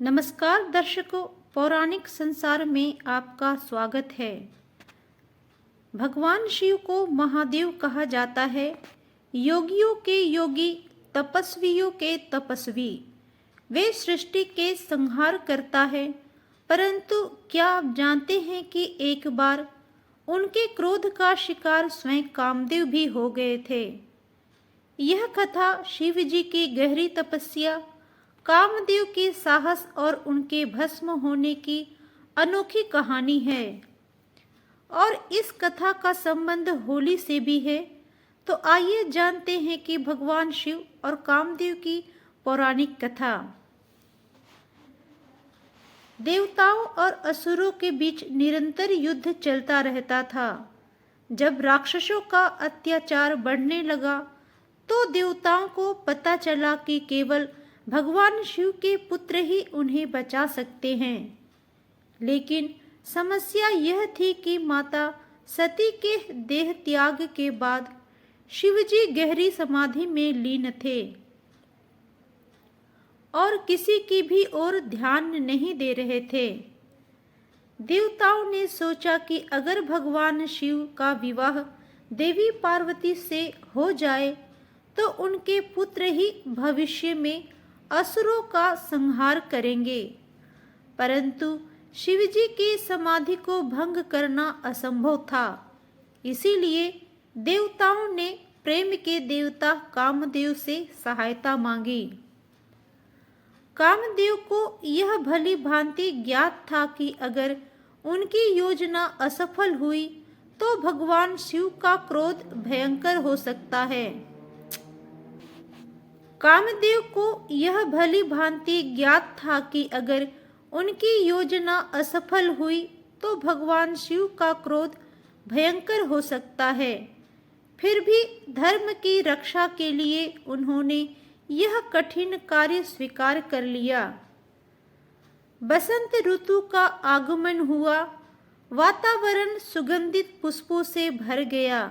नमस्कार दर्शकों, पौराणिक संसार में आपका स्वागत है। भगवान शिव को महादेव कहा जाता है। योगियों के योगी, तपस्वियों के तपस्वी। वे सृष्टि के संहार करता है। परंतु क्या आप जानते हैं कि एक बार उनके क्रोध का शिकार स्वयं कामदेव भी हो गए थे। यह कथा शिव जी की गहरी तपस्या, कामदेव के साहस और उनके भस्म होने की अनोखी कहानी है। और इस कथा का संबंध होली से भी है। तो आइए जानते हैं कि भगवान शिव और कामदेव की पौराणिक कथा। देवताओं और असुरों के बीच निरंतर युद्ध चलता रहता था। जब राक्षसों का अत्याचार बढ़ने लगा तो देवताओं को पता चला कि केवल भगवान शिव के पुत्र ही उन्हें बचा सकते हैं। लेकिन समस्या यह थी कि माता सती के देह त्याग के बाद शिवजी गहरी समाधि में लीन थे और किसी की भी ओर ध्यान नहीं दे रहे थे। देवताओं ने सोचा कि अगर भगवान शिव का विवाह देवी पार्वती से हो जाए तो उनके पुत्र ही भविष्य में असुरों का संहार करेंगे। परंतु शिवजी की समाधि को भंग करना असंभव था। इसीलिए देवताओं ने प्रेम के देवता कामदेव से सहायता मांगी। कामदेव को यह भली भांति ज्ञात था कि अगर उनकी योजना असफल हुई तो भगवान शिव का क्रोध भयंकर हो सकता है। कामदेव को यह भली भांति ज्ञात था कि अगर उनकी योजना असफल हुई तो भगवान शिव का क्रोध भयंकर हो सकता है। फिर भी धर्म की रक्षा के लिए उन्होंने यह कठिन कार्य स्वीकार कर लिया। बसंत ऋतु का आगमन हुआ। वातावरण सुगंधित पुष्पों से भर गया।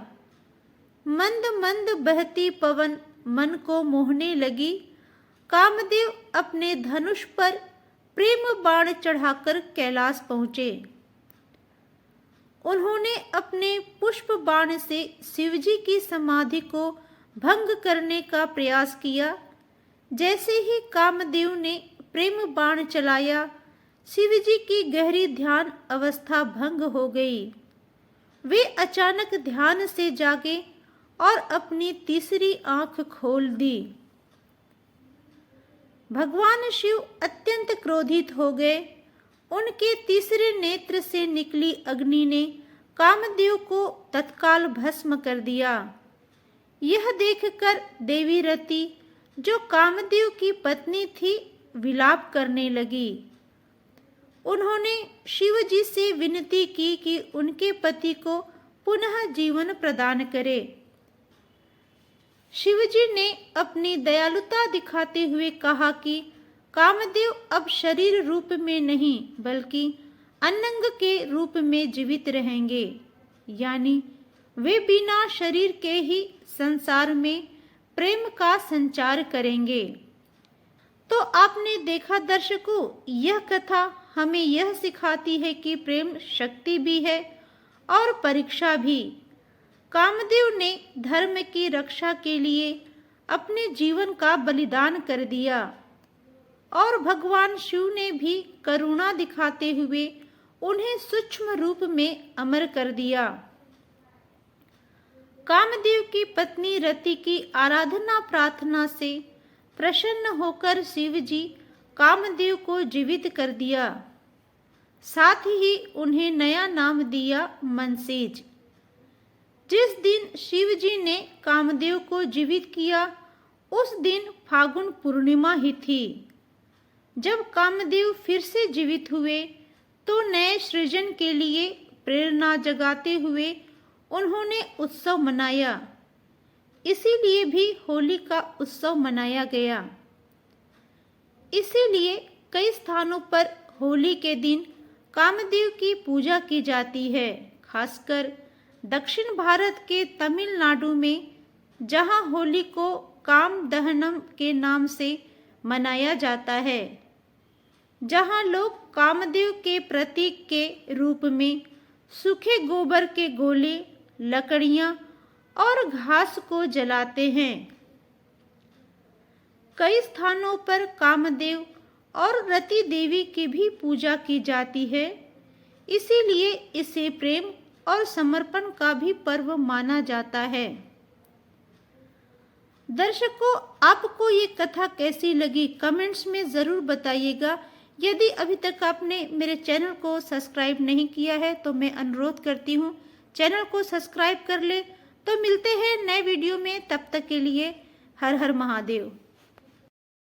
मंद मंद बहती पवन मन को मोहने लगी। कामदेव अपने धनुष पर प्रेम बाण चढ़ाकर कैलाश पहुंचे। उन्होंने अपने पुष्प बाण से शिवजी की समाधि को भंग करने का प्रयास किया। जैसे ही कामदेव ने प्रेम बाण चलाया, शिवजी की गहरी ध्यान अवस्था भंग हो गई। वे अचानक ध्यान से जागे और अपनी तीसरी आंख खोल दी। भगवान शिव अत्यंत क्रोधित हो गए। उनके तीसरे नेत्र से निकली अग्नि ने कामदेव को तत्काल भस्म कर दिया। यह देखकर देवी रति, जो कामदेव की पत्नी थी, विलाप करने लगी। उन्होंने शिव जी से विनती की कि उनके पति को पुनः जीवन प्रदान करे। शिवजी ने अपनी दयालुता दिखाते हुए कहा कि कामदेव अब शरीर रूप में नहीं बल्कि अनंग के रूप में जीवित रहेंगे, यानी वे बिना शरीर के ही संसार में प्रेम का संचार करेंगे। तो आपने देखा दर्शकों, यह कथा हमें यह सिखाती है कि प्रेम शक्ति भी है और परीक्षा भी। कामदेव ने धर्म की रक्षा के लिए अपने जीवन का बलिदान कर दिया और भगवान शिव ने भी करुणा दिखाते हुए उन्हें सूक्ष्म रूप में अमर कर दिया। कामदेव की पत्नी रति की आराधना प्रार्थना से प्रसन्न होकर शिव जी कामदेव को जीवित कर दिया। साथ ही उन्हें नया नाम दिया मनसेज। जिस दिन शिव जी ने कामदेव को जीवित किया उस दिन फागुन पूर्णिमा ही थी। जब कामदेव फिर से जीवित हुए तो नए सृजन के लिए प्रेरणा जगाते हुए उन्होंने उत्सव मनाया। इसीलिए भी होली का उत्सव मनाया गया। इसीलिए कई स्थानों पर होली के दिन कामदेव की पूजा की जाती है। खासकर दक्षिण भारत के तमिलनाडु में, जहां होली को काम दहनम के नाम से मनाया जाता है। जहाँ लोग कामदेव के प्रतीक के रूप में सूखे गोबर के गोले, लकड़ियाँ और घास को जलाते हैं। कई स्थानों पर कामदेव और रति देवी की भी पूजा की जाती है, इसीलिए इसे प्रेम और समर्पण का भी पर्व माना जाता है। दर्शकों, आपको ये कथा कैसी लगी कमेंट्स में ज़रूर बताइएगा। यदि अभी तक आपने मेरे चैनल को सब्सक्राइब नहीं किया है तो मैं अनुरोध करती हूँ चैनल को सब्सक्राइब कर ले। तो मिलते हैं नए वीडियो में, तब तक के लिए हर हर महादेव।